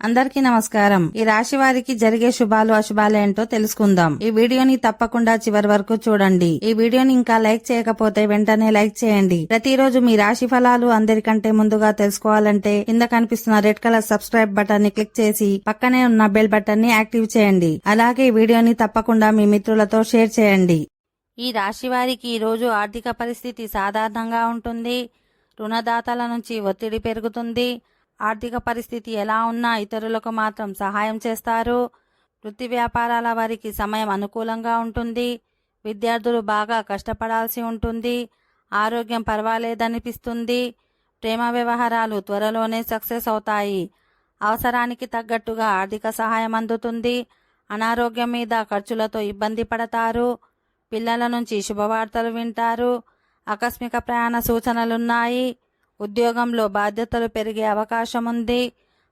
అందరికీ నమస్కారం. ఈ రాశి వారికి జరిగే శుభాలు అశుభాలు ఏంటో తెలుసుకుందాం. ఈ వీడియోని తప్పకుండా చివరి వరకు చూడండి. ఈ వీడియోని ఇంకా లైక్ చేయకపోతే వెంటనే లైక్ చేయండి. ప్రతిరోజు మీ రాశి ఫలాలు అందరికంటే ముందుగా తెలుసుకోవాలంటే కింద కనిపిస్తున్న రెడ్ కలర్ సబ్స్క్రైబ్ బటన్ ని క్లిక్ చేసి పక్కనే ఉన్న బెల్ బటన్ ని యాక్టివ్ చేయండి. అలాగే ఈ వీడియోని తప్పకుండా మీ మిత్రులతో షేర్ చేయండి. ఈ రాశి వారికి ఈ రోజు ఆర్థిక పరిస్థితి సాధారణంగా ఉంటుంది. రుణదాతల నుంచి ఒత్తిడి పెరుగుతుంది. ఆర్థిక పరిస్థితి ఎలా ఉన్నా ఇతరులకు మాత్రం సహాయం చేస్తారు. వృత్తి వ్యాపారాల వారికి సమయం అనుకూలంగా ఉంటుంది. విద్యార్థులు బాగా కష్టపడాల్సి ఉంటుంది. ఆరోగ్యం పర్వాలేదనిపిస్తుంది. ప్రేమ వ్యవహారాలు త్వరలోనే సక్సెస్ అవుతాయి. అవసరానికి తగ్గట్టుగా ఆర్థిక సహాయం అందుతుంది. అనారోగ్యం మీద ఖర్చులతో ఇబ్బంది పడతారు. పిల్లల నుంచి శుభవార్తలు వింటారు. ఆకస్మిక ప్రయాణ సూచనలున్నాయి. ఉద్యోగంలో బాధ్యతలు పెరిగే అవకాశం ఉంది.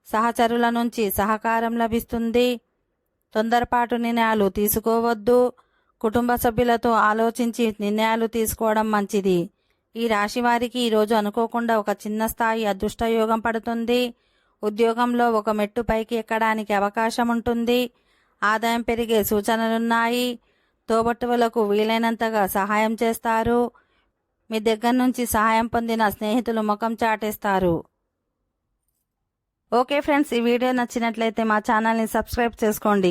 సహచరుల నుంచి సహకారం లభిస్తుంది. తొందరపాటు నిర్ణయాలు తీసుకోవద్దు. కుటుంబ సభ్యులతో ఆలోచించి నిర్ణయాలు తీసుకోవడం మంచిది. ఈ రాశి వారికి ఈరోజు అనుకోకుండా ఒక చిన్న స్థాయి అదృష్టయోగం పడుతుంది. ఉద్యోగంలో ఒక మెట్టు పైకి ఎక్కడానికి అవకాశం ఉంటుంది. ఆదాయం పెరిగే సూచనలున్నాయి. తోబట్టువులకు వీలైనంతగా సహాయం చేస్తారు. మీ దగ్గర నుంచి సహాయం పొందిన స్నేహితులు ముఖం చాటేస్తారు. ఓకే ఫ్రెండ్స్, ఈ వీడియో నచ్చినట్లయితే మా ఛానల్ని సబ్స్క్రైబ్ చేసుకోండి.